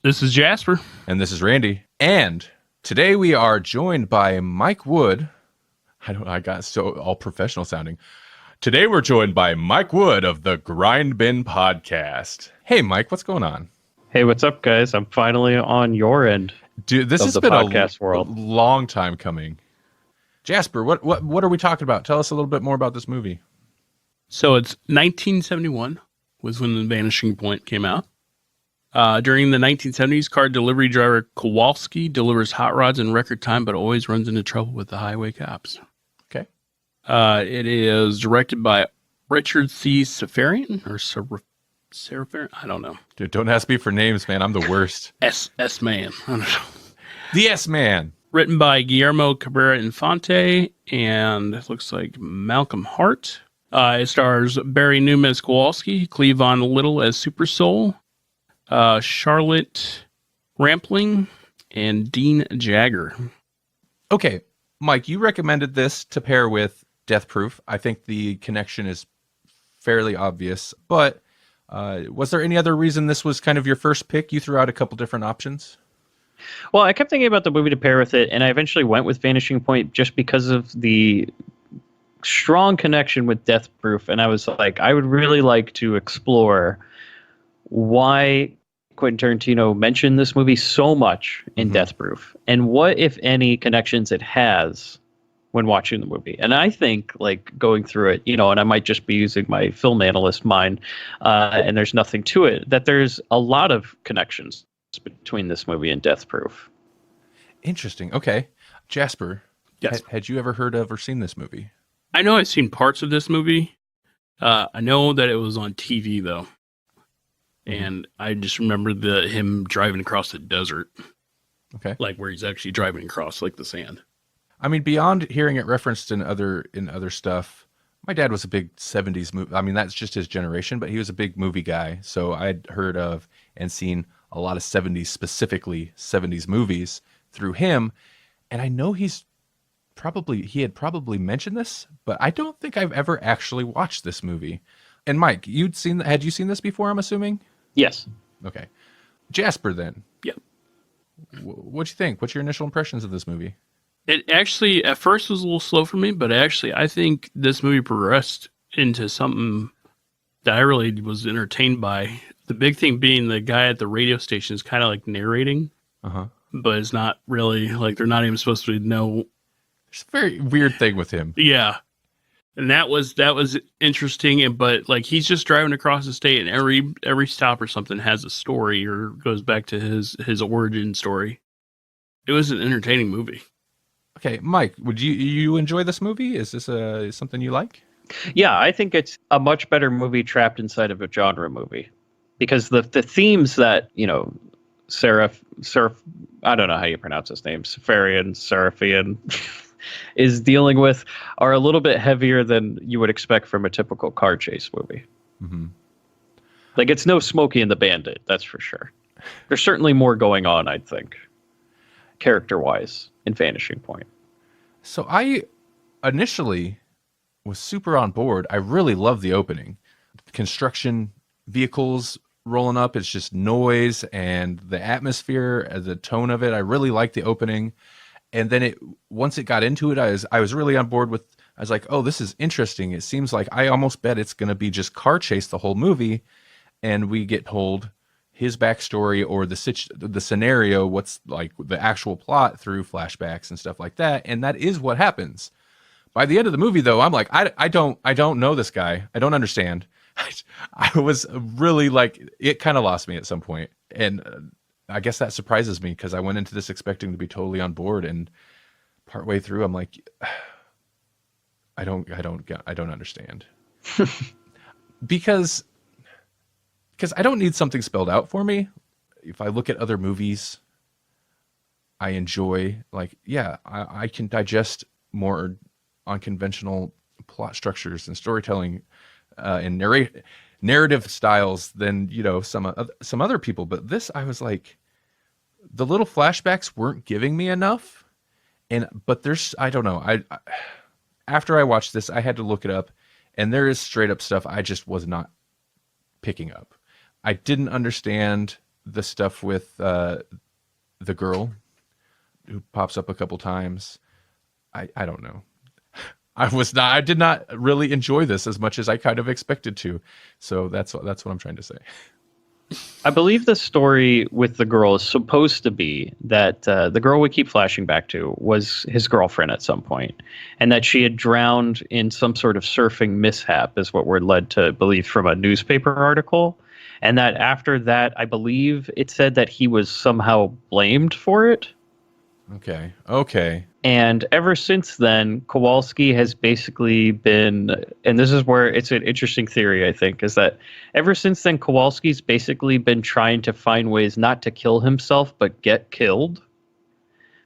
This is Jasper. And this is Randy. And today we are joined by Mike Wood. I got so all professional sounding. Today we're joined by Mike Wood of the Grind Bin Podcast. Hey, Mike, what's going on? Hey, what's up, guys? I'm finally on your end. Dude, this has been a long time coming. Jasper, what are we talking about? Tell us a little bit more about this movie. So it's 1971 was when The Vanishing Point came out. During the 1970s, car delivery driver Kowalski delivers hot rods in record time, but always runs into trouble with the highway cops. Okay. It is directed by Richard C. Safarian or Safarian? I don't know. Dude, don't ask me for names, man. I'm the worst. S-Man. I don't know. The S-Man. Written by Guillermo Cabrera Infante and it looks like Malcolm Hart. It stars Barry Newman as Kowalski, Cleavon Little as Super Soul, Charlotte Rampling, and Dean Jagger. Okay, Mike, you recommended this to pair with Death Proof. I think the connection is fairly obvious, but was there any other reason this was kind of your first pick? You threw out a couple different options. Well, I kept thinking about the movie to pair with it, and I eventually went with Vanishing Point just because of the strong connection with Death Proof. And I was like, I would really like to explore why Quentin Tarantino mentioned this movie so much in Death Proof, and what, if any, connections it has when watching the movie. And I think, like, going through it, and I might just be using my film analyst mind, and there's nothing to it, that there's a lot of connections between this movie and Death Proof. Interesting. Okay. Jasper, yes. Had you ever heard of or seen this movie? I know I've seen parts of this movie. I know that it was on TV, though. And I just remember him driving across the desert. Okay. Like where he's actually driving across, like the sand. I mean, beyond hearing it referenced in other stuff, my dad was a big 70s movie. I mean, that's just his generation, but he was a big movie guy. So I'd heard of and seen a lot of 70s, specifically 70s movies through him. And I know he had probably mentioned this, but I don't think I've ever actually watched this movie. And Mike, had you seen this before, I'm assuming? Yes. Okay. Jasper, then. Yep. What'd you think? What's your initial impressions of this movie? It actually, at first, was a little slow for me, but actually, I think this movie progressed into something that I really was entertained by. The big thing being the guy at the radio station is kind of like narrating, but it's not really, like, they're not even supposed to know. It's a very weird thing with him. Yeah. And that was interesting, but like he's just driving across the state, and every stop or something has a story or goes back to his origin story. It was an entertaining movie. Okay, Mike, would you enjoy this movie? Is this something you like? Yeah, I think it's a much better movie trapped inside of a genre movie, because the themes that Seraph, I don't know how you pronounce his name, Seraphian. is dealing with are a little bit heavier than you would expect from a typical car chase movie. Like, it's no Smokey and the Bandit, that's for sure. There's certainly more going on, I think, character-wise, in Vanishing Point. So I initially was super on board. I really love the opening. Construction vehicles rolling up, it's just noise and the atmosphere, the tone of it. I really like the opening. And then once it got into it, I was really on board with. I was like, "Oh, this is interesting." It seems like I almost bet it's going to be just car chase the whole movie, and we get told his backstory or the scenario, what's like the actual plot through flashbacks and stuff like that. And that is what happens. By the end of the movie, though, I'm like, I don't know this guy. I don't understand. I was really like, it kind of lost me at some point, and. I guess that surprises me because I went into this expecting to be totally on board, and partway through, I'm like, I don't understand. because I don't need something spelled out for me. If I look at other movies, I enjoy, like, yeah, I can digest more unconventional plot structures and storytelling and narrative styles than some other people. But this, I was like, the little flashbacks weren't giving me enough. But there's, I don't know, after I watched this, I had to look it up, and there is straight up stuff I just was not picking up. I didn't understand the stuff with the girl who pops up a couple times. I don't know. I did not really enjoy this as much as I kind of expected to. So that's what I'm trying to say. I believe the story with the girl is supposed to be that the girl we keep flashing back to was his girlfriend at some point, and that she had drowned in some sort of surfing mishap, is what we're led to believe from a newspaper article. And that after that, I believe it said that he was somehow blamed for it. Okay. And ever since then, Kowalski has basically been, and this is where it's an interesting theory, I think, is that ever since then, Kowalski's basically been trying to find ways not to kill himself, but get killed.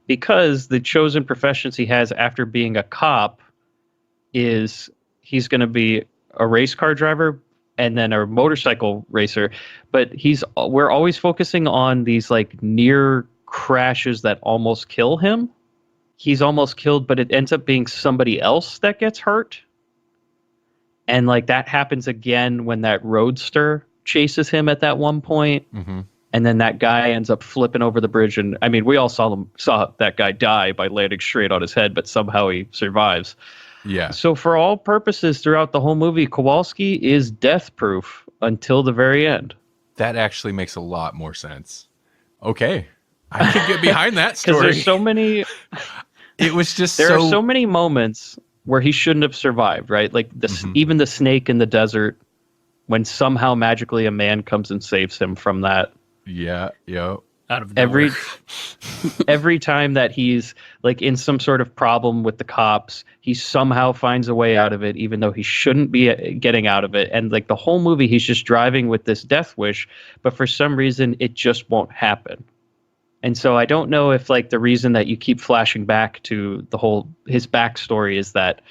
Because the chosen professions he has after being a cop is he's going to be a race car driver and then a motorcycle racer. But we're always focusing on these like near crashes that almost kill him. He's almost killed, but it ends up being somebody else that gets hurt. And like that happens again when that roadster chases him at that one point. Mm-hmm. And then that guy ends up flipping over the bridge. And I mean, we all saw that guy die by landing straight on his head, but somehow he survives. Yeah. So for all purposes throughout the whole movie, Kowalski is death proof until the very end. That actually makes a lot more sense. Okay. I can get behind that story. Because there's so many. It was just there are so many moments where he shouldn't have survived, right? Like even the snake in the desert, when somehow magically a man comes and saves him from that. Yeah. Out of nowhere. Every time that he's like in some sort of problem with the cops, he somehow finds a way out of it, even though he shouldn't be getting out of it. And like the whole movie, he's just driving with this death wish, but for some reason, it just won't happen. And so I don't know if like the reason that you keep flashing back to his backstory is that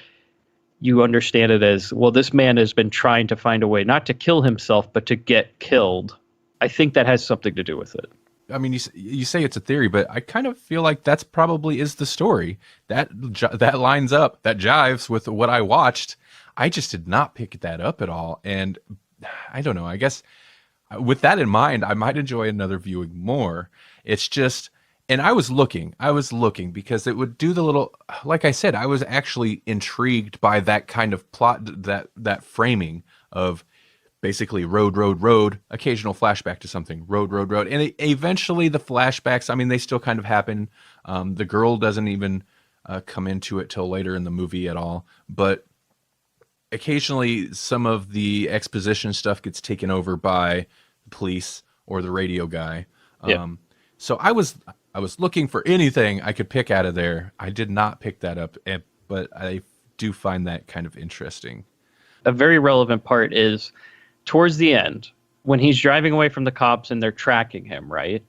you understand it as, well, this man has been trying to find a way not to kill himself, but to get killed. I think that has something to do with it. I mean, you say it's a theory, but I kind of feel like that's probably is the story. That lines up, that jives with what I watched. I just did not pick that up at all. And I don't know, I guess with that in mind, I might enjoy another viewing more. It's just, and I was looking because it would do the little, like I said, I was actually intrigued by that kind of plot, that framing of basically road, occasional flashback to something, road. And eventually the flashbacks, I mean, they still kind of happen. The girl doesn't even come into it till later in the movie at all. But occasionally some of the exposition stuff gets taken over by the police or the radio guy. Yeah. So I was looking for anything I could pick out of there. I did not pick that up, but I do find that kind of interesting. A very relevant part is towards the end, when he's driving away from the cops and they're tracking him, right?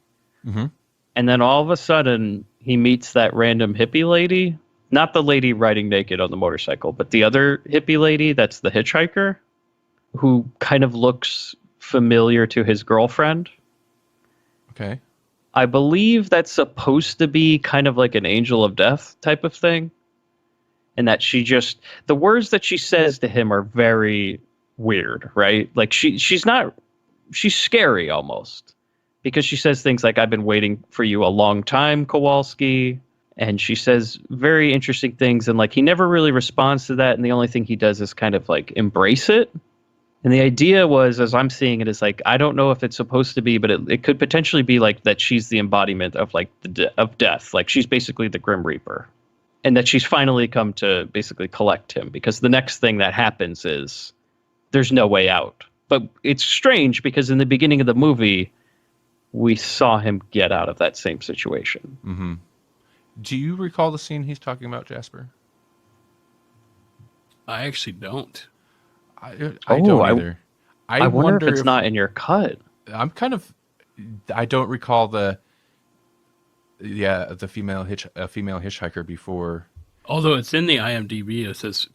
Mm-hmm. And then all of a sudden, he meets that random hippie lady. Not the lady riding naked on the motorcycle, but the other hippie lady that's the hitchhiker, who kind of looks familiar to his girlfriend. Okay. I believe that's supposed to be kind of like an angel of death type of thing. And that the words that she says to him are very weird, right? Like she's scary almost, because she says things like, I've been waiting for you a long time, Kowalski. And she says very interesting things. And like, he never really responds to that. And the only thing he does is kind of like embrace it. And the idea was, as I'm seeing it, is like, I don't know if it's supposed to be, but it could potentially be like that she's the embodiment of like of death. Like she's basically the Grim Reaper, and that she's finally come to basically collect him, because the next thing that happens is there's no way out. But it's strange because in the beginning of the movie, we saw him get out of that same situation. Mm-hmm. Do you recall the scene he's talking about, Jasper? I actually don't. I don't either. I wonder if it's not in your cut. I'm kind of. I don't recall the female hitchhiker before. Although it's in the IMDb, it says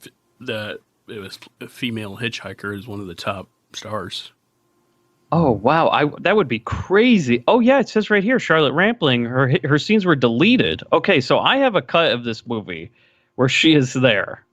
that it was a female hitchhiker is one of the top stars. Oh wow, that would be crazy. Oh yeah, it says right here, Charlotte Rampling, her scenes were deleted. Okay, so I have a cut of this movie where she is there.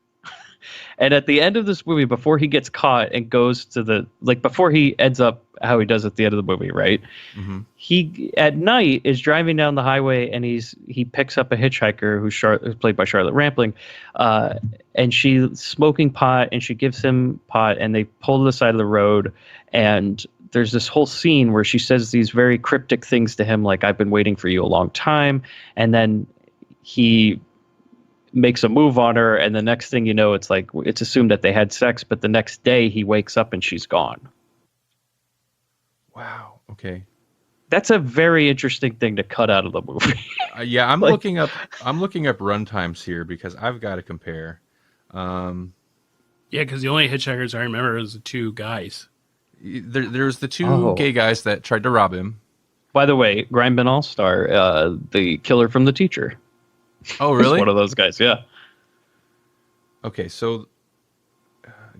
And at the end of this movie, before he gets caught and goes to before he ends up how he does at the end of the movie, right? Mm-hmm. He at night is driving down the highway and he picks up a hitchhiker who's played by Charlotte Rampling, and she's smoking pot and she gives him pot and they pull to the side of the road, and there's this whole scene where she says these very cryptic things to him, like, I've been waiting for you a long time, and then he makes a move on her, and the next thing you know, it's like it's assumed that they had sex, but the next day he wakes up and she's gone. Wow. Okay. That's a very interesting thing to cut out of the movie. Yeah, I'm looking up runtimes here because I've got to compare. Yeah, because the only hitchhikers I remember is the two guys. There's the two gay guys that tried to rob him. By the way, Grindman All-Star, the killer from The Teacher. Oh, really? One of those guys, yeah. Okay, so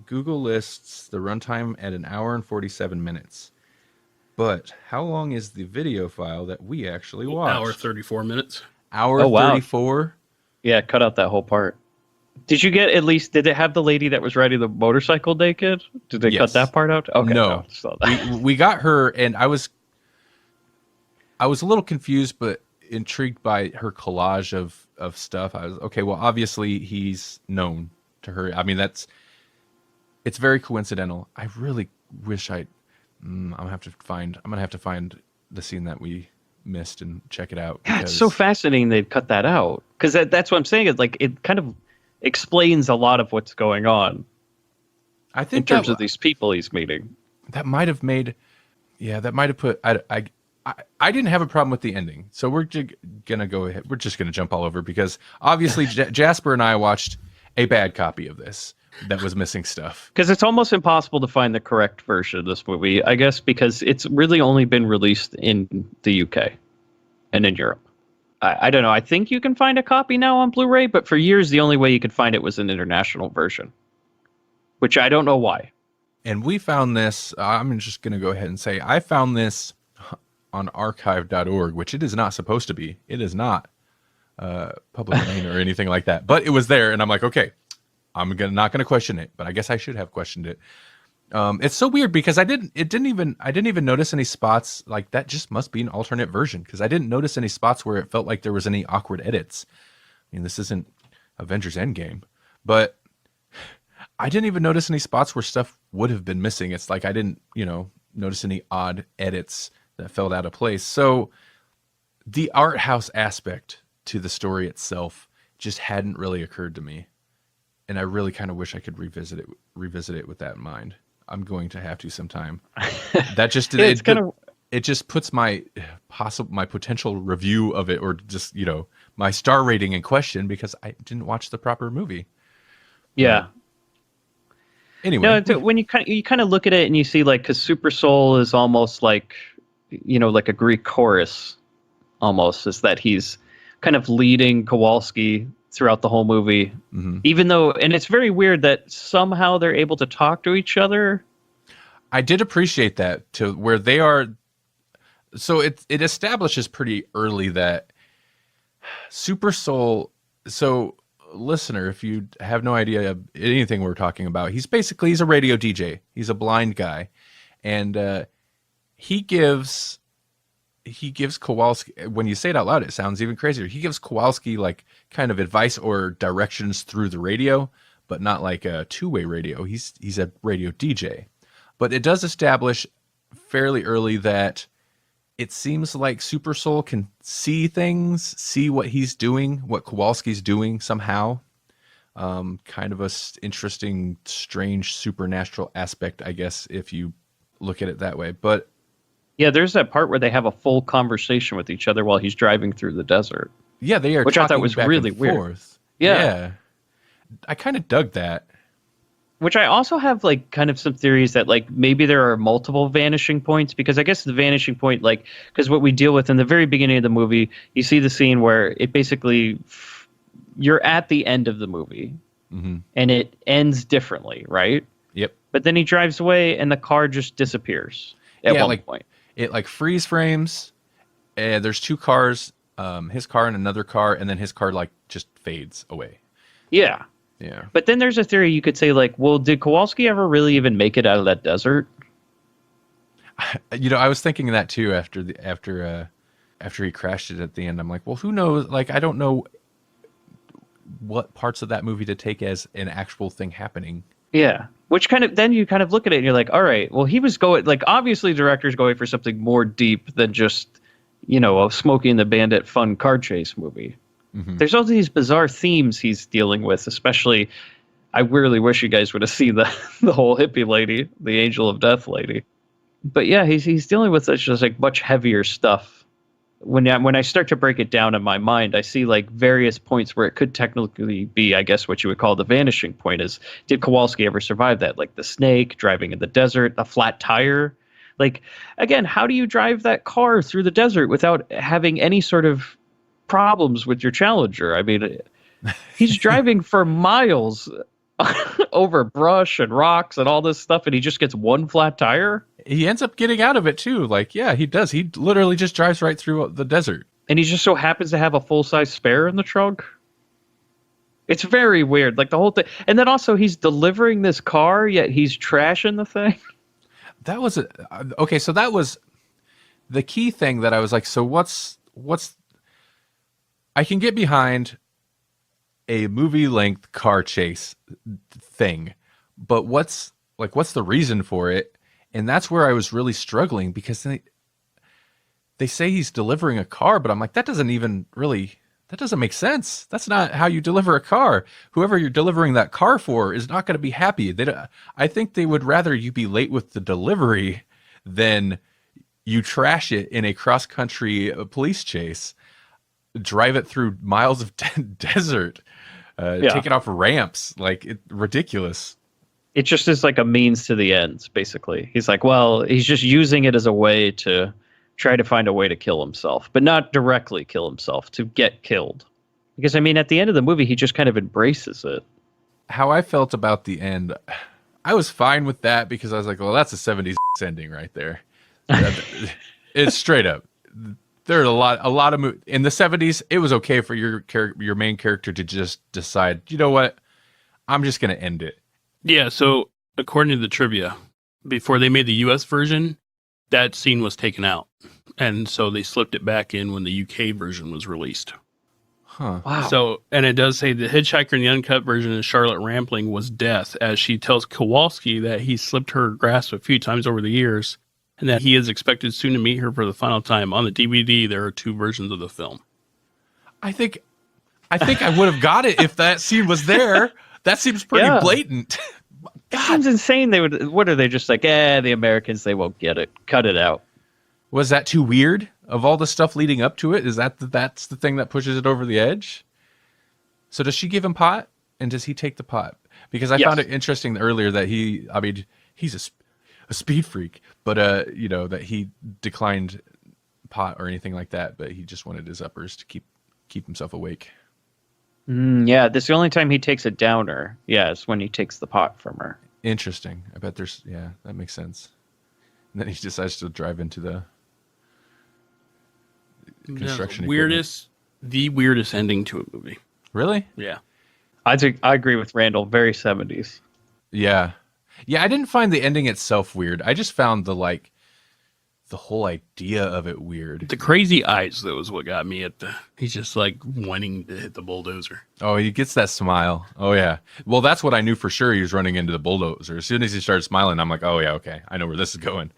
Google lists the runtime at 1 hour and 47 minutes. But how long is the video file that we actually watched? Hour 34 minutes. Hour 34? Yeah, cut out that whole part. Did you get did it have the lady that was riding the motorcycle naked? Did they cut that part out? Okay, no. We got her, and I was a little confused, but intrigued by her collage of stuff. I was okay. Well, obviously he's known to her. I mean, it's very coincidental. I really wish I'm gonna have to find the scene that we missed and check it out. Yeah, it's so fascinating they'd cut that out, because that's what I'm saying. Is like it kind of explains a lot of what's going on. I think in terms of these people he's meeting, that might have put. I didn't have a problem with the ending, so we're gonna go ahead. We're just gonna jump all over because obviously Jasper and I watched a bad copy of this that was missing stuff. Because it's almost impossible to find the correct version of this movie, I guess, because it's really only been released in the UK and in Europe. I don't know. I think you can find a copy now on Blu-ray, but for years the only way you could find it was an international version, which I don't know why. And we found this. I'm just gonna go ahead and say I found this on archive.org, which it is not supposed to be. It is not public domain or anything like that. But it was there, and I'm like, okay, I'm not gonna question it. But I guess I should have questioned it. It's so weird because I didn't even notice any spots like that. Just must be an alternate version because I didn't notice any spots where it felt like there was any awkward edits. I mean, this isn't Avengers Endgame, but I didn't even notice any spots where stuff would have been missing. It's like I didn't, notice any odd edits that felt out of place. So the art house aspect to the story itself just hadn't really occurred to me. And I really kind of wish I could revisit it with that in mind. I'm going to have to sometime. That just it just puts my potential review of it, or just my star rating in question because I didn't watch the proper movie. Yeah. Anyway, no, when you kind of look at it and you see because Super Soul is almost like like a Greek chorus, almost, is that he's kind of leading Kowalski throughout the whole movie, even though, and it's very weird that somehow they're able to talk to each other. I did appreciate that, to where they are. So it establishes pretty early that Super Soul. So listener, if you have no idea of anything we're talking about, he's a radio DJ. He's a blind guy, and he gives Kowalski, when you say it out loud, it sounds even crazier. He gives Kowalski kind of advice or directions through the radio, but not like a two-way radio. He's a radio DJ. But it does establish fairly early that it seems like Super Soul can see things, see what he's doing, what Kowalski's doing somehow. Kind of a interesting, strange, supernatural aspect, I guess, if you look at it that way. But yeah, there's that part where they have a full conversation with each other while he's driving through the desert. Yeah, they are. Which I thought was really weird. Yeah. I kind of dug that. Which I also have kind of some theories that maybe there are multiple vanishing points, because I guess the vanishing point, because what we deal with in the very beginning of the movie, you see the scene where it basically, you're at the end of the movie and it ends differently, right? Yep. But then he drives away and the car just disappears at one point. It freeze frames. There's two cars, his car and another car, and then his car just fades away. Yeah. Yeah. But then there's a theory you could say, like, well, did Kowalski ever really even make it out of that desert? You know, I was thinking that too after he crashed it at the end. I'm like, well, who knows? Like, I don't know what parts of that movie to take as an actual thing happening. Yeah. Which kind of, then you kind of look at it and you're like, all right, well, he was going, like, obviously the director's going for something more deep than just, you know, a Smokey and the Bandit fun car chase movie. Mm-hmm. There's all these bizarre themes he's dealing with, especially, I really wish you guys would have seen the whole hippie lady, the Angel of Death lady. But yeah, he's dealing with such just like much heavier stuff. When I start to break it down in my mind, I see like various points where it could technically be, I guess, what you would call the vanishing point. Is, did Kowalski ever survive that? Like the snake, driving in the desert, a flat tire. Like, again, how do you drive that car through the desert without having any sort of problems with your Challenger? I mean, he's driving for miles over brush and rocks and all this stuff, and he just gets one flat tire. He ends up getting out of it too. Like, yeah, he does. He literally just drives right through the desert. And he just so happens to have a full-size spare in the trunk. It's very weird, like the whole thing. And then also he's delivering this car, yet he's trashing the thing. That was okay. So that was the key thing that I was like, so what's I can get behind a movie length car chase thing, but what's the reason for it? And that's where I was really struggling, because they say he's delivering a car, but I'm like, that doesn't make sense. That's not how you deliver a car. Whoever you're delivering that car for is not going to be happy. I think they would rather you be late with the delivery than you trash it in a cross-country police chase, drive it through miles of desert, take it off ramps. Like, ridiculous. It just is like a means to the ends, basically. He's like, well, he's just using it as a way to try to find a way to kill himself, but not directly kill himself, to get killed. Because, I mean, at the end of the movie, he just kind of embraces it. How I felt about the end, I was fine with that, because I was like, well, that's a 70s ending right there. It's straight up. There are a lot of in the 70s. It was okay for your main character to just decide, you know what, I'm just going to end it. Yeah, so according to the trivia, before they made the US version, that scene was taken out. And so they slipped it back in when the UK version was released. Huh. Wow. So, and it does say the hitchhiker in the uncut version of Charlotte Rampling was death, as she tells Kowalski that he slipped her grasp a few times over the years, and that he is expected soon to meet her for the final time. On the DVD, there are 2 versions of the film. I think I would have got it if that scene was there. That seems pretty blatant. It seems insane. What are they just like, the Americans, they won't get it. Cut it out. Was that too weird? Of all the stuff leading up to it, that's the thing that pushes it over the edge? So does she give him pot, and does he take the pot? Because I found it interesting earlier that he's a speed freak, but that he declined pot or anything like that, but he just wanted his uppers to keep himself awake. Yeah, this is the only time he takes a downer. Yeah, it's when he takes the pot from her. Interesting. I bet that makes sense. And then he decides to drive into the construction. The weirdest ending to a movie. Really? Yeah. I agree with Randall. Very 70s. Yeah. Yeah, I didn't find the ending itself weird. I just found the whole idea of it weird. The crazy eyes, though, is what got me he's just like wanting to hit the bulldozer. Oh, he gets that smile. Oh, yeah. Well, that's what I knew for sure. He was running into the bulldozer. As soon as he started smiling, I'm like, oh, yeah, okay. I know where this is going.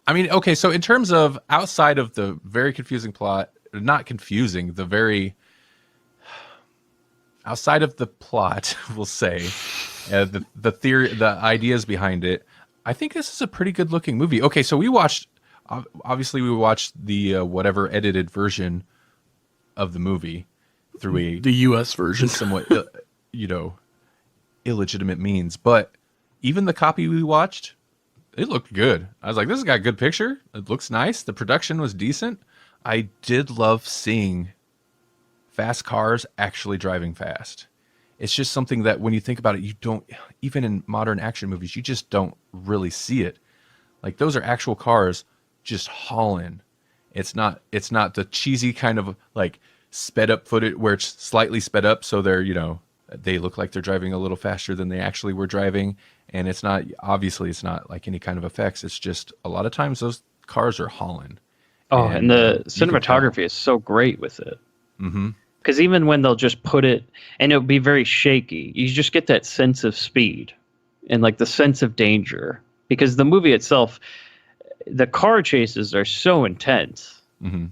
I mean, okay, so in terms of outside of the very confusing plot, not confusing, outside of the plot, we'll say, the theory, the ideas behind it, I think this is a pretty good looking movie. Okay, so we watched the whatever edited version of the movie through the US version, somewhat illegitimate means, but even the copy we watched, it looked good. I was like, this has got a good picture. It looks nice. The production was decent. I did love seeing fast cars actually driving fast. It's just something that when you think about it, you don't, even in modern action movies, you just don't really see it. Like, those are actual cars just hauling. It's not the cheesy kind of like sped up footage where it's slightly sped up so they're, they look like they're driving a little faster than they actually were driving. And it's not, obviously, it's not like any kind of effects. It's just a lot of times those cars are hauling. Oh, and the you can tell. cinematography is so great with it. Mm-hmm. Because even when they'll just put it, and it'll be very shaky, you just get that sense of speed and like the sense of danger. Because the movie itself, the car chases are so intense. Mm-hmm.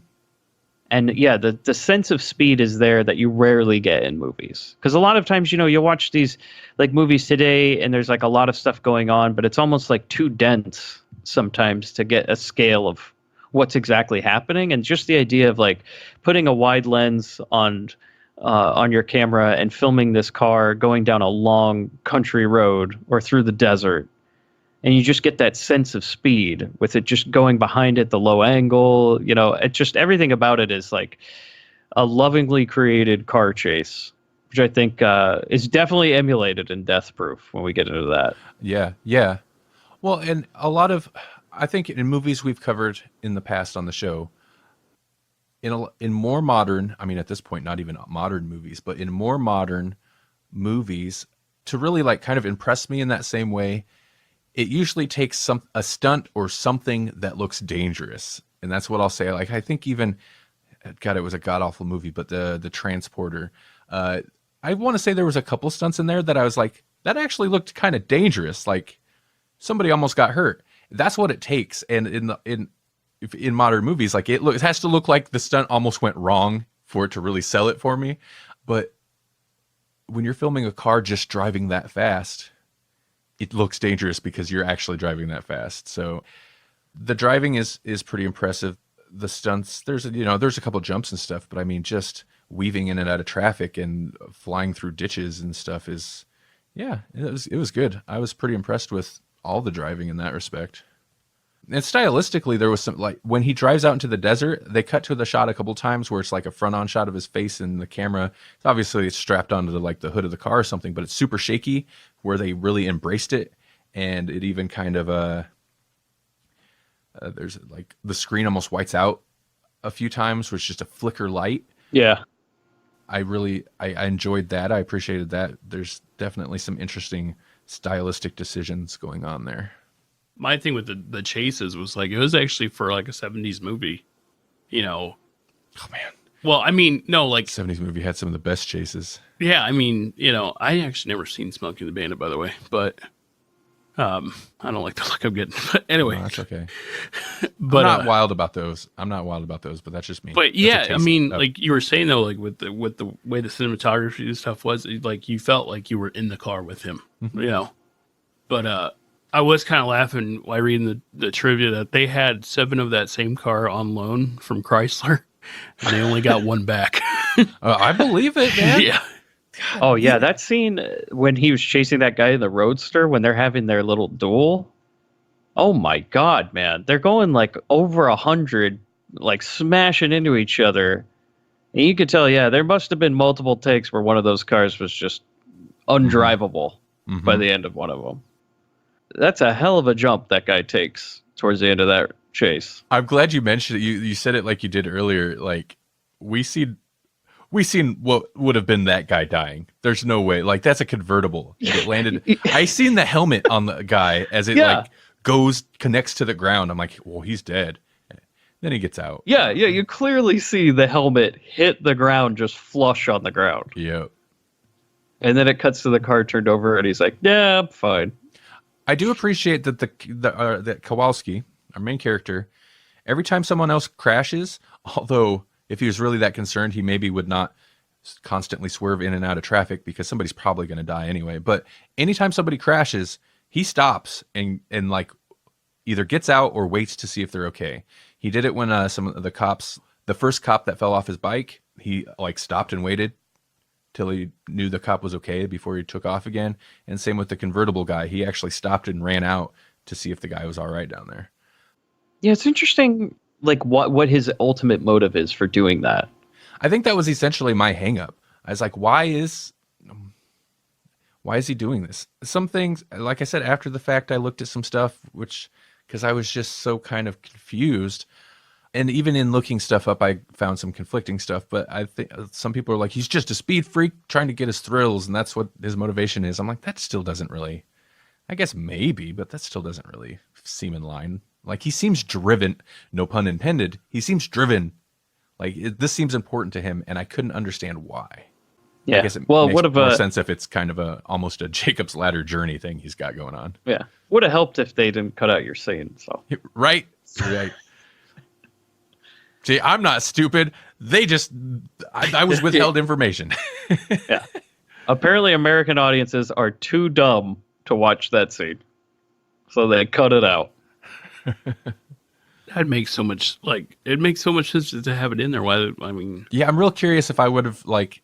And yeah, the sense of speed is there that you rarely get in movies. Because a lot of times, you'll watch these like movies today and there's like a lot of stuff going on, but it's almost like too dense sometimes to get a scale of what's exactly happening. And just the idea of like putting a wide lens on your camera and filming this car going down a long country road or through the desert. And you just get that sense of speed with it just going behind it, the low angle, it just everything about it is like a lovingly created car chase, which I think is definitely emulated in Death Proof when we get into that. Yeah. Well, and I think in movies we've covered in the past on the show, in more modern, I mean, at this point, not even modern movies, but in more modern movies, to really like kind of impress me in that same way, it usually takes a stunt or something that looks dangerous. And that's what I'll say. Like, I think even, God, it was a god-awful movie, but the Transporter, I want to say there was a couple stunts in there that I was like, that actually looked kind of dangerous. Like, somebody almost got hurt. That's what it takes. And in modern movies, like it has to look like the stunt almost went wrong for it to really sell it for me. But when you're filming a car just driving that fast, it looks dangerous because you're actually driving that fast. So the driving is pretty impressive. The stunts, there's a couple jumps and stuff, but I mean, just weaving in and out of traffic and flying through ditches and stuff it was good. I was pretty impressed with all the driving in that respect. And stylistically, there was some, like, when he drives out into the desert, they cut to the shot a couple times where it's like a front-on shot of his face and the camera. It's strapped onto the hood of the car or something, but it's super shaky, where they really embraced it. And it even kind of, there's like the screen almost whites out a few times, where it's just a flicker light. Yeah. I enjoyed that. I appreciated that. There's definitely some interesting stylistic decisions going on there. My thing with the chases was like, it was actually for like a 70s movie, Oh man. Well, I mean, no, like 70s movie had some of the best chases. Yeah, I mean, I actually never seen Smokey and the Bandit, by the way, but I don't like the look I'm getting. But anyway, No, that's okay. But I'm not wild about those. But that's just me. But yeah, I mean, like you were saying though, like with the way the cinematography and stuff was, like you felt like you were in the car with him, But I was kind of laughing while reading the trivia that they had 7 of that same car on loan from Chrysler, and they only got 1 back. I believe it, man. Yeah. Oh yeah, that scene when he was chasing that guy in the Roadster when they're having their little duel. Oh my God, man! They're going like over 100, like smashing into each other, and you could tell, yeah, there must have been multiple takes where one of those cars was just undrivable by the end of one of them. That's a hell of a jump that guy takes towards the end of that chase. I'm glad you mentioned it. You said it like you did earlier. Like we seen what would have been that guy dying. There's no way. Like that's a convertible. It landed. I seen the helmet on the guy as it like connects to the ground. I'm like, well, he's dead. Then he gets out. Yeah. You clearly see the helmet hit the ground, just flush on the ground. Yep. And then it cuts to the car turned over, and he's like, "Yeah, I'm fine." I do appreciate that that Kowalski, our main character, every time someone else crashes, although if he was really that concerned, he maybe would not constantly swerve in and out of traffic because somebody's probably going to die anyway. But anytime somebody crashes, he stops and like either gets out or waits to see if they're okay. He did it when some of the cops, the first cop that fell off his bike, he like stopped and waited till he knew the cop was okay before he took off again. And same with the convertible guy. He actually stopped and ran out to see if the guy was all right down there. Yeah, it's interesting, like what his ultimate motive is for doing that. I think that was essentially my hang up. I was like, why is he doing this? Some things, like I said, after the fact, I looked at some stuff, because I was just so kind of confused. and even in looking stuff up, I found some conflicting stuff. But I think some people are like, he's just a speed freak trying to get his thrills, and that's what his motivation is. I'm like, that still doesn't really. I guess maybe, but that still doesn't really seem in line. Like, he seems driven. No pun intended. He seems driven. Like, this seems important to him, and I couldn't understand why. Yeah. I guess it well, makes would have more sense if it's kind of almost a Jacob's Ladder journey thing he's got going on. Yeah, would have helped if they didn't cut out your scene. So right. See, I'm not stupid. They just, I was withheld information. Yeah. Apparently, American audiences are too dumb to watch that scene, so they cut it out. That makes so much it makes so much sense to have it in there. Why? I mean, yeah, I'm real curious if I would have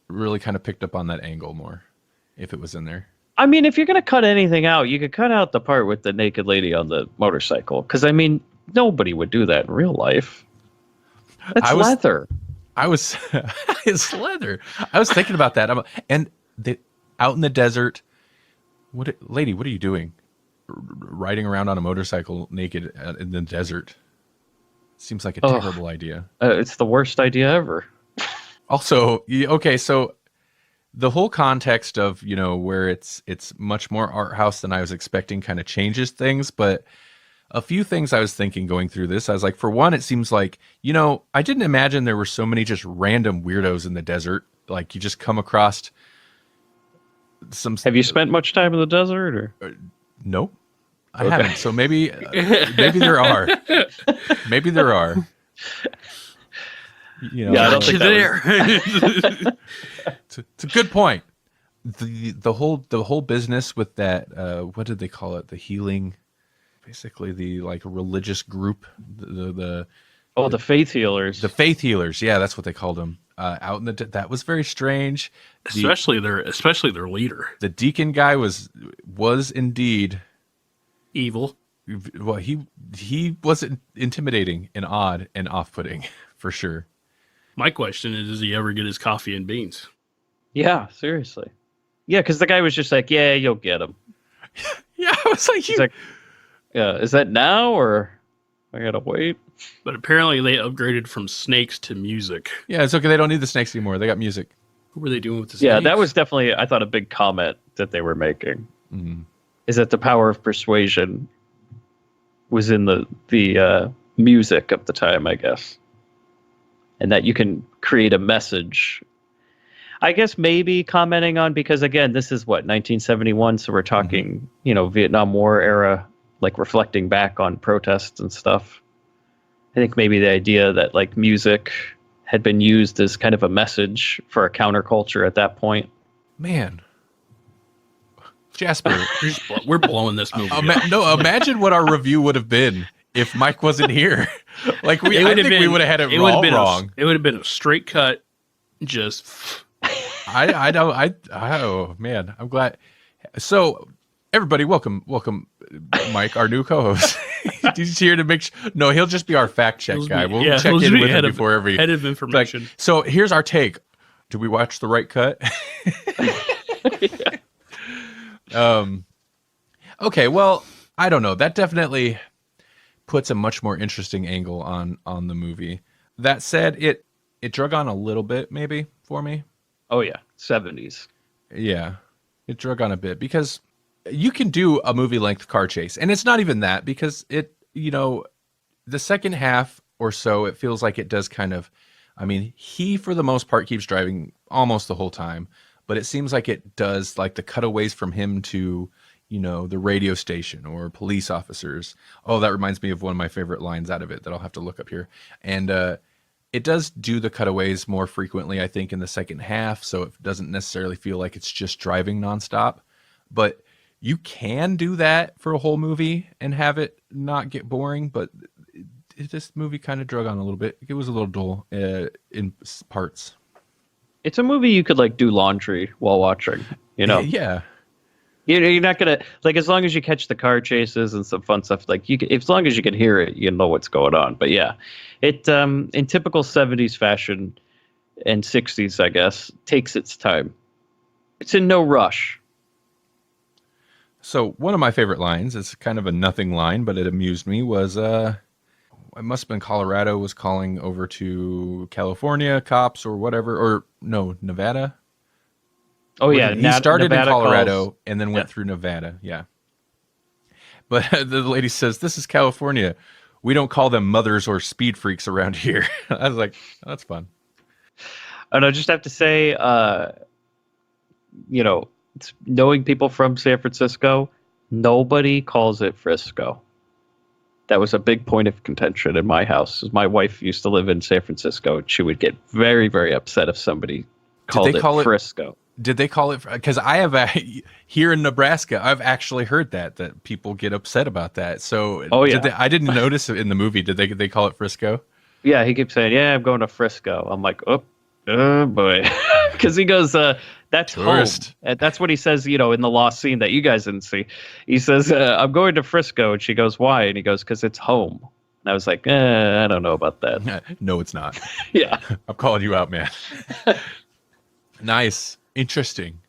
really kind of picked up on that angle more if it was in there. I mean, if you're gonna cut anything out, you could cut out the part with the naked lady on the motorcycle, because I mean, nobody would do that in real life. That's leather. It's leather. I was thinking about that. Out in the desert. Lady, what are you doing? Riding around on a motorcycle naked in the desert. Seems like a terrible idea. It's the worst idea ever. Also, okay, so the whole context of, where it's much more art house than I was expecting kind of changes things, but a few things I was thinking going through this, I was like, for one, it seems like, I didn't imagine there were so many just random weirdos in the desert. Like, you just come across some... Have you spent much time in the desert? Or? Nope. I haven't. So maybe there are. Maybe there are. Yeah, I don't think there. It's a good point. The whole business with that. What did they call it? The healing, basically the religious group. The faith healers. The faith healers. Yeah, that's what they called them. Out in that was very strange. Especially their leader. The deacon guy was indeed evil. Well, he was intimidating and odd and off-putting for sure. My question is, does he ever get his coffee and beans? Yeah, seriously. Yeah, because the guy was just like, "Yeah, you'll get him." Yeah, I was like, he's like, "Yeah, is that now or I gotta wait?" But apparently, they upgraded from snakes to music. Yeah, it's okay. They don't need the snakes anymore. They got music. What were they doing with the snakes? Yeah, that was definitely, I thought, a big comment that they were making. Mm-hmm. Is that the power of persuasion was in the music of the time, I guess. And that you can create a message. I guess maybe commenting on, because again, this is 1971, so we're talking, Vietnam War era, reflecting back on protests and stuff. I think maybe the idea that music had been used as kind of a message for a counterculture at that point. Man. Jasper, we're blowing this movie. Imagine what our review would have been if Mike wasn't here. I think we would have had it all wrong. It would have been a straight cut. Just. Oh man, I'm glad. So, everybody, welcome, Mike, our new co-host. He's here to make sure. No, he'll just be our fact check guy. We'll check in with him before every head of information. So here's our take. Did we watch the right cut? Yeah. Okay, well, I don't know. That definitely puts a much more interesting angle on the movie. That said, it drug on a little bit, maybe, for me. Oh, yeah. 70s. Yeah. It drug on a bit because you can do a movie-length car chase, and it's not even that because the second half or so, it feels like it does kind of, he, for the most part, keeps driving almost the whole time. But it seems like it does, the cutaways from him to, the radio station or police officers. Oh, that reminds me of one of my favorite lines out of it that I'll have to look up here. And it does do the cutaways more frequently, I think, in the second half. So it doesn't necessarily feel like it's just driving nonstop. But you can do that for a whole movie and have it not get boring. But this movie kind of drug on a little bit. It was a little dull in parts. It's a movie you could do laundry while watching, Yeah. You're not gonna as long as you catch the car chases and some fun stuff. As long as you can hear it, you know what's going on. But yeah, it in typical 70s fashion and 60s, I guess, takes its time. It's in no rush. So one of my favorite lines, it's kind of a nothing line, but it amused me, was it must have been Colorado was calling over to California cops or whatever, or no, Nevada. Oh yeah, He started Nevada in Colorado calls, and then went yeah. through Nevada. Yeah. But the lady says, "This is California. We don't call them mothers or speed freaks around here." I was like, oh, "That's fun." And I just have to say, knowing people from San Francisco, nobody calls it Frisco. That was a big point of contention in my house. My wife used to live in San Francisco, and she would get very, very upset if somebody called it Frisco. Did they call it? Because I have here in Nebraska, I've actually heard that people get upset about that. So, oh yeah, I didn't notice it in the movie. Did they call it Frisco? Yeah, he keeps saying, "Yeah, I'm going to Frisco." I'm like, "Oh, boy," because he goes, "That's Tourist. home." And that's what he says, in the lost scene that you guys didn't see. He says, "I'm going to Frisco," and she goes, "Why?" And he goes, "Because it's home." And I was like, I don't know about that. No, it's not. Yeah, I'm calling you out, man. Nice. Interesting.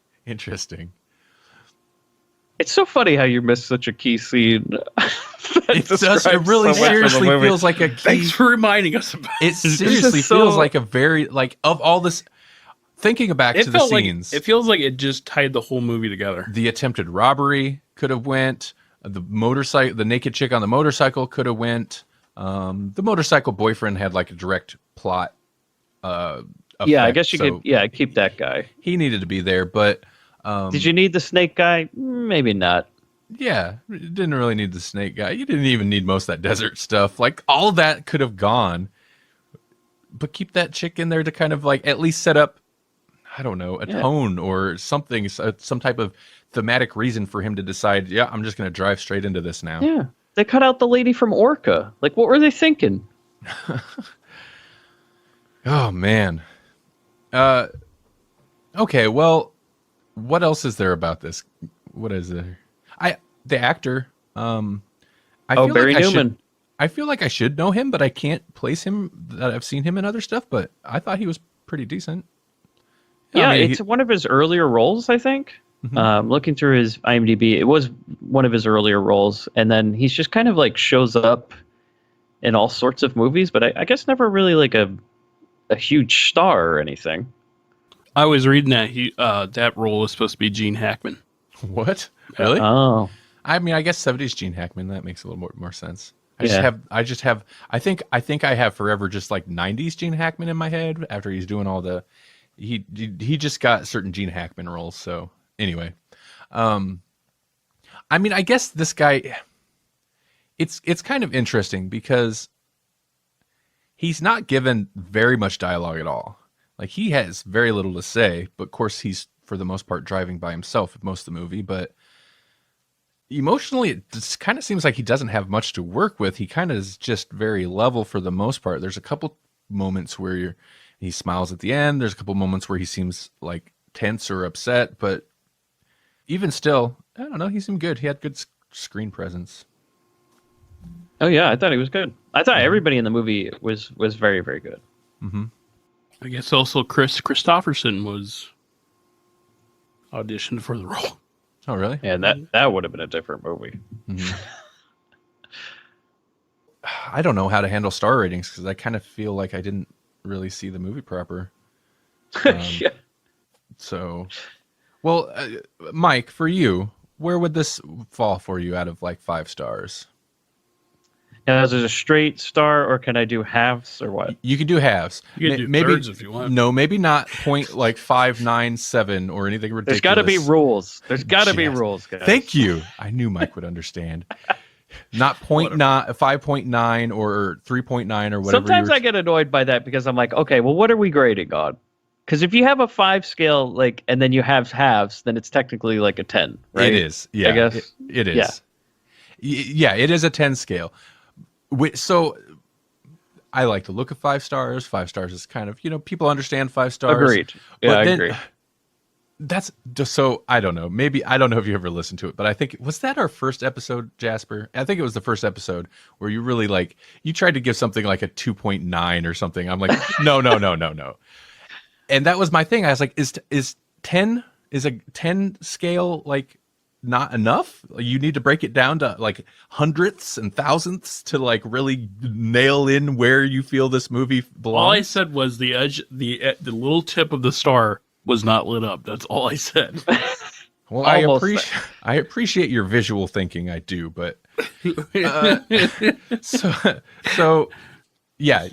it's so funny how you missed such a key scene. It does. It really seriously feels like a key. Thanks for reminding us about it. Seriously feels like a very of all this. Thinking back to the scenes, it feels like it just tied the whole movie together. The attempted robbery could have went. The motorcycle, the naked chick on the motorcycle could have went. The motorcycle boyfriend had like a direct plot. Yeah, I guess you could. Yeah, keep that guy. He needed to be there, but did you need the snake guy? Maybe not. Yeah, you didn't really need the snake guy. You didn't even need most of that desert stuff. Like all of that could have gone, but keep that chick in there to kind of like at least set up, I don't know, a tone or something, some type of thematic reason for him to decide. Yeah, I'm just going to drive straight into this now. Yeah, they cut out the lady from Orca. Like, what were they thinking? Oh man. Okay, well, what else is there about this? What is there? The actor. I feel Barry like Newman. I feel like I should know him, but I can't place him. That I've seen him in other stuff, but I thought he was pretty decent. Yeah, it's one of his earlier roles, I think. Mm-hmm. Looking through his IMDb, it was one of his earlier roles, and then he's just kind of like shows up in all sorts of movies, but I guess never really like a huge star or anything. I was reading that that role was supposed to be Gene Hackman. What? Really? Oh. I mean, I guess 70s Gene Hackman. That makes a little more sense. I think I have forever just like 90s Gene Hackman in my head after he's doing all the, he just got certain Gene Hackman roles. So anyway, I mean, I guess this guy, it's kind of interesting because he's not given very much dialogue at all. Like he has very little to say, but of course he's for the most part driving by himself most of the movie, but emotionally it just kind of seems like he doesn't have much to work with. He kind of is just very level for the most part. There's a couple moments where he smiles at the end. There's a couple moments where he seems like tense or upset, but even still, I don't know, he seemed good. He had good screen presence. Oh yeah, I thought he was good. I thought everybody in the movie was very, very good. Mm-hmm. I guess also Chris Christopherson was auditioned for the role. Oh, really? Yeah, that would have been a different movie. Mm-hmm. I don't know how to handle star ratings because I kind of feel like I didn't really see the movie proper. Yeah. So, well, Mike, for you, where would this fall for you out of like 5 stars? Now, is it a straight star, or can I do halves, or what? You can do halves. You can do maybe thirds if you want. No, maybe not 597 or anything ridiculous. There's got to be rules. There's got to be rules, guys. Thank you. I knew Mike would understand. Not 5.9 or 3.9 or whatever. Sometimes I get annoyed by that because I'm like, okay, well, what are we grading on? Because if you have a 5 scale, like, and then you have halves, then it's technically like a 10, right? It is. Yeah, I guess it is. Yeah, it is a 10 scale. So I like the look of 5 stars. 5 stars is kind of, people understand 5 stars. Agreed. Yeah, I agree. That's just so, I don't know. Maybe, I don't know if you ever listened to it, but I think, was that our first episode, Jasper? I think it was the first episode where you really you tried to give something like a 2.9 or something. I'm like, no. And that was my thing. I was like, is a 10 scale like not enough? You need to break it down to like hundredths and thousandths to like really nail in where you feel this movie belongs. All I said was the edge, the little tip of the star was not lit up. That's all I said. Well, Almost. I appreciate your visual thinking. I do, but so yeah,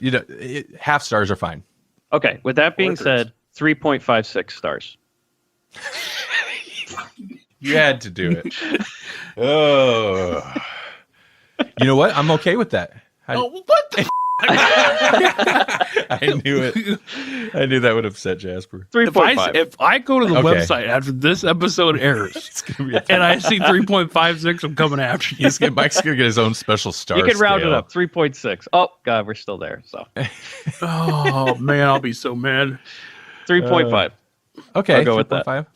half stars are fine. Okay, with that being Workers. said, 3.56 stars. You had to do it. Oh, you know what? I'm okay with that. What the? I knew it. I knew that would upset Jasper. 3.5. If I go to the Okay. website after this episode airs It's gonna be and I see 3.56, I'm coming after you. Mike's gonna get his own special star. You can round it scale. up. 3.6. Oh, God, we're still there. So Oh man, I'll be so mad. 3.5. Okay, I'll go with that. 3.5.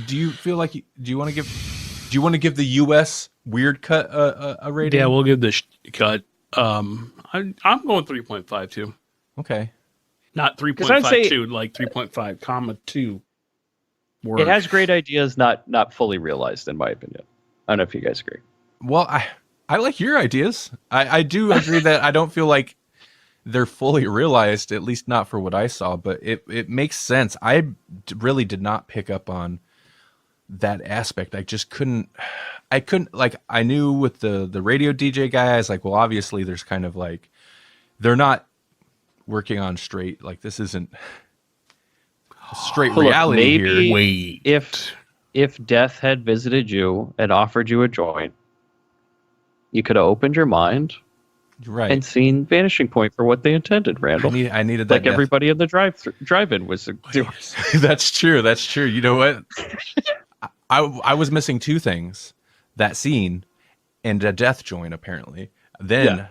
Do you feel like do you want to give the US weird cut a rating? Yeah, we'll give this cut. I'm going 3.5 too. Okay. Not I'd say- 3.52, like 3.5, comma 2. It has great ideas, not fully realized, in my opinion. I don't know if you guys agree. Well, I like your ideas. I do agree that I don't feel like they're fully realized, at least not for what I saw, but it makes sense. I really did not pick up on that aspect. I just couldn't, like, I knew with the radio DJ guy, I was like, well, obviously there's kind of like, they're not working on straight, like this isn't straight Look, reality maybe- here. Wait. If death had visited you and offered you a joint, you could have opened your mind Right. and seen Vanishing Point for what they intended, Randall. I needed that. Like everybody in the drive-in was doing. That's true. That's true. You know what? I was missing two things: that scene and a death joint. Apparently, then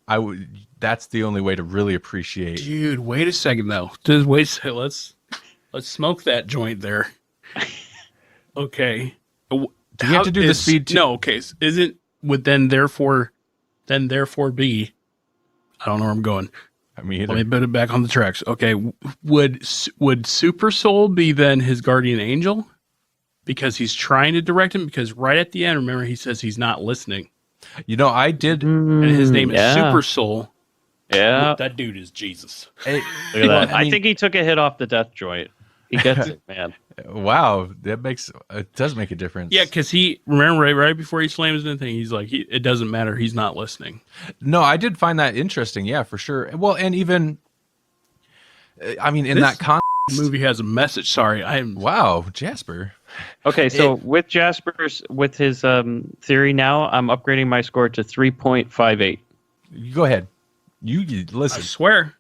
I would. That's the only way to really appreciate. Dude, wait a second though. Just wait a second. Let's smoke that joint there. Okay. Do you have to do the speed too? No, okay. Would then therefore be, I don't know where I'm going. I mean, Let me put it back on the tracks. Okay. Would Super Soul be then his guardian angel? Because he's trying to direct him? Because right at the end, remember, he says he's not listening. I did. And his name is Yeah. Super Soul. Yeah, That dude is Jesus. look at that. I I mean- think he took a hit off the death joint. He gets it, man. Wow, it does make a difference. Yeah, because he, remember, right before he slams the thing, he's like, it doesn't matter. He's not listening. No, I did find that interesting. Yeah, for sure. Well, and even, I mean, in This- that context, The movie has a message. Sorry, wow, Jasper. Okay, so with Jasper's with his theory now, I'm upgrading my score to 3.58. You go ahead. You I listen. swear.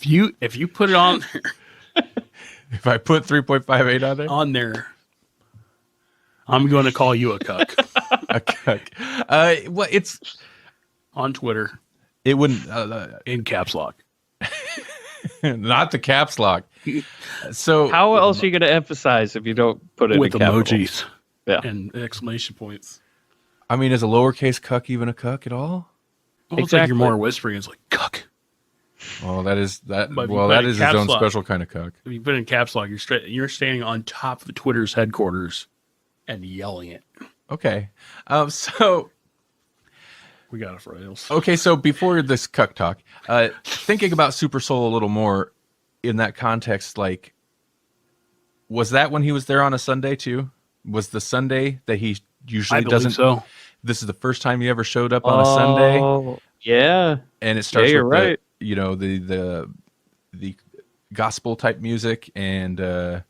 If you put it on If I put 3.58 on there, I'm going to call you a cuck okay. Well, on Twitter it wouldn't in caps lock. not the caps lock. So How else are you going to emphasize if you don't put it With in capital? emojis Yeah. and exclamation points. I mean, is a lowercase cuck even a cuck at all? Well, it's like Exactly. you're more whispering. It's like cuck. Well, that is that. But if you Well, put that it is in his caps own lock- special kind of cuck. If you put it in caps lock, you're standing on top of Twitter's headquarters and yelling it. Okay. So We got it for rails. okay. So before this cuck talk, thinking about Super Soul a little more in that context, like, was that when he was there on a Sunday too? Was the Sunday that he usually I believe doesn't? so. This is the first time he ever showed up on a Sunday. Oh, yeah. And it starts you're with right. the gospel type music and for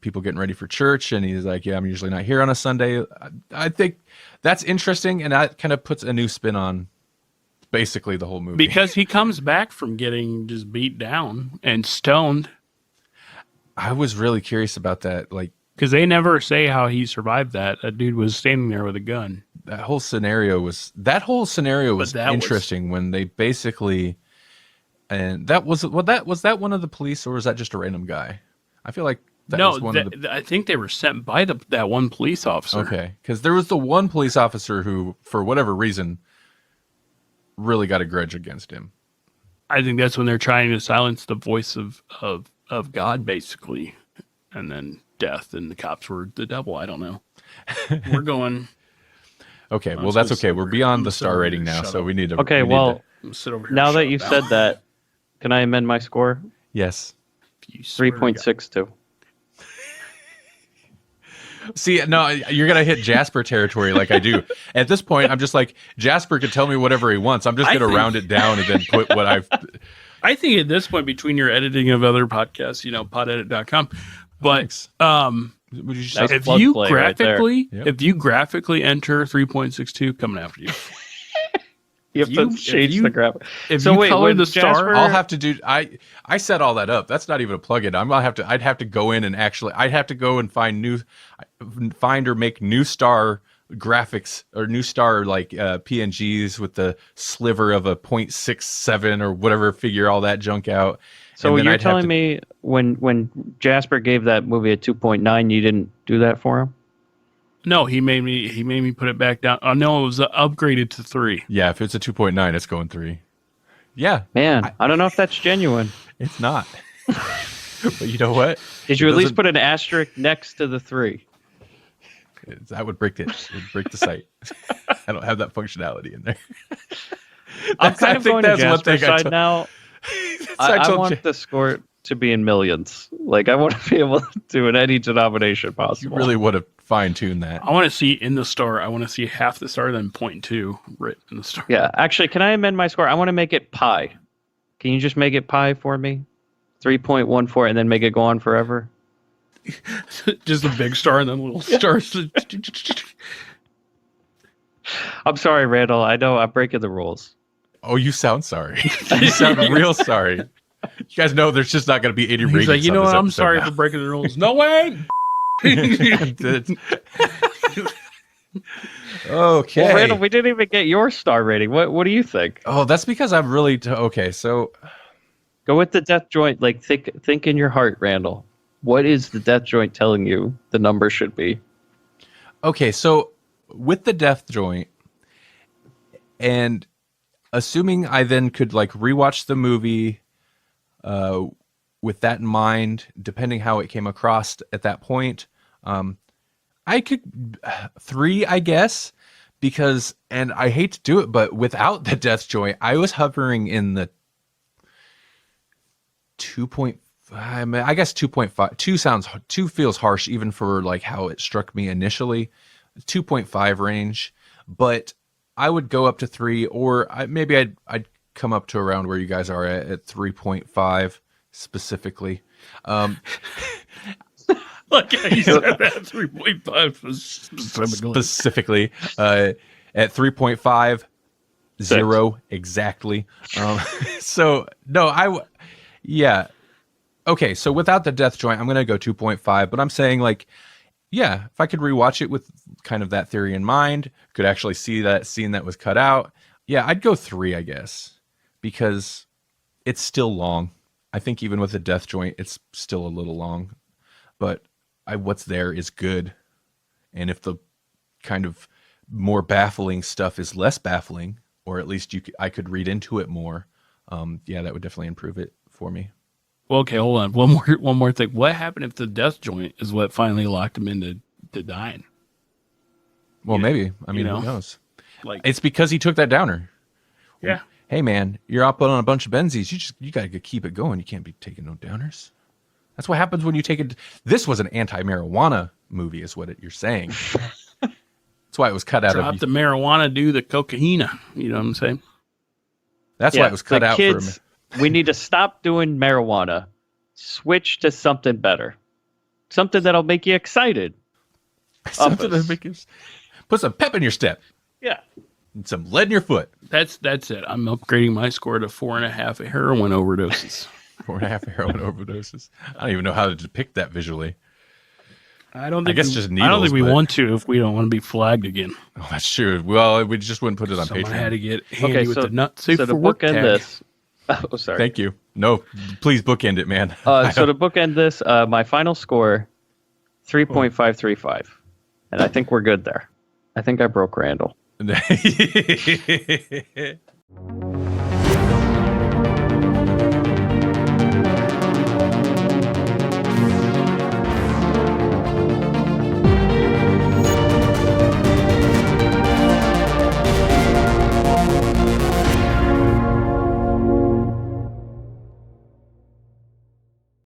people getting ready for church, and he's like, yeah, I'm usually not here on a Sunday. I think that's interesting, and that kind of puts a new spin on basically the whole movie. Because he comes back from getting just beat down and stoned. I was really curious about that. Like, Because they never say how he survived that. That dude was standing there with a gun. that whole scenario was that interesting when they basically, and that was that one of the police, or was that just a random guy? I feel like that was one of the. I think they were sent by that one police officer. Okay, because there was the one police officer who, for whatever reason, really got a grudge against him. I think that's when they're trying to silence the voice of God, basically. and then death, and the cops were the devil. I don't know. We're going. Okay, I'm well, just that's gonna okay. sit We're over beyond here. the I'm star sorry, rating now, shut so up. we need to. Okay, we need well, to- I'm gonna sit over here. now and that shut you've up said now. that, can I amend my score? yes. You swear to God. 3.62. See, no, you're gonna hit Jasper territory like I do. At this point, I'm just like Jasper could tell me whatever he wants. I'm just I gonna think- round it down and then put what I've. I think at this point, between your editing of other podcasts, podedit.com, but Thanks. Would you just Nice if plug you play right there. graphically, Yep. if you graphically enter 3.62, coming after you. You have You- to if change you- the graphic. If So you wait, color when the star, Jasper- I'll have to do. I set all that up. That's not even a plugin. I'd have to go in and actually. I'd have to go and find or make new star graphics or new star like PNGs with the sliver of a 0.67 or whatever. Figure all that junk out. So And then you're I'd have telling to- me when Jasper gave that movie a 2.9, you didn't do that for him? no, he made me put it back down. Oh no, it was upgraded to 3. Yeah, if it's a 2.9, it's going 3. Yeah, Man, I don't know if that's genuine. it's not. But you know what? Did you It at least doesn't- put an asterisk next to the 3? That would break it. It would break the site. I don't have that functionality in there. I'm kind of going to Jasper's side told- now. That's I told want Ja- the score to be in millions. Like, I want to be able to do in any denomination You possible. really would have fine-tuned that. I want to see in the star. I want to see half the star, then 0.2 written in the star. Yeah, actually, can I amend my score? I want to make it pi. Can you just make it pi for me? 3.14 and then make it go on forever? Just a big star and then little stars. I'm sorry, Randall. I know I'm breaking the rules. Oh, you sound sorry. You sound real sorry. You guys know there's just not going to be any ratings. He's like, you know on what? this I'm episode sorry now." for breaking the rules. No way. Okay. Well, Randall, we didn't even get your star rating. What do you think? Oh, that's because I'm really okay. So Go with the death joint. Like, think in your heart, Randall. What is the death joint telling you the number should be? okay, so with the death joint, and assuming I then could like rewatch the movie, with that in mind, depending how it came across at that point, I could 3, I guess, because, and I hate to do it, but without the death joint, I was hovering in the 2.5. I guess 2.5. 2 feels harsh even for like how it struck me initially. 2.5 range, but I would go up to 3, or maybe I'd come up to around where you guys are at 3.5 specifically. Like you said that 3.5 specifically. Specifically at 3.5 0 exactly. So no, yeah. Okay, so without the death joint, I'm gonna go 2.5, but I'm saying like, yeah, if I could rewatch it with kind of that theory in mind, could actually see that scene that was cut out, yeah, I'd go 3, I guess, because it's still long. I think even with the death joint, it's still a little long, but what's there is good. And if the kind of more baffling stuff is less baffling, or at least I could read into it more, yeah, that would definitely improve it for me. Well, okay, hold on. One more thing. What happened if the death joint is what finally locked him into dying? Well, You- maybe. I mean, you know? who knows? Like, It's because he took that downer. yeah. Hey, man, you're out on a bunch of benzies. You got to keep it going. You can't be taking no downers. That's what happens when you take it. This was an anti-marijuana movie, is what you're saying. That's why it was cut out Drop of. the marijuana, do the cocaine. You know what I'm saying? That's why it was cut the out kids, for. We need to stop doing marijuana. Switch to something better. Something that'll make you excited. Something Us. to make you put some pep in your step Yeah. and some lead in your foot. That's it. I'm upgrading my score to 4.5 heroin overdoses. 4.5 heroin overdoses. I don't even know how to depict that visually. I don't think. guess we, just I don't think needles, we but- want to if we don't want to be flagged again. Oh, that's true. Well, we just wouldn't put it on Someone Patreon. had to get handy Okay, with so, the nut safe so for to work bookend tag. this. Oh, sorry. Thank you. No, please bookend it, man. So to bookend this, my final score, 3.535. And I think we're good there. I think I broke Randall.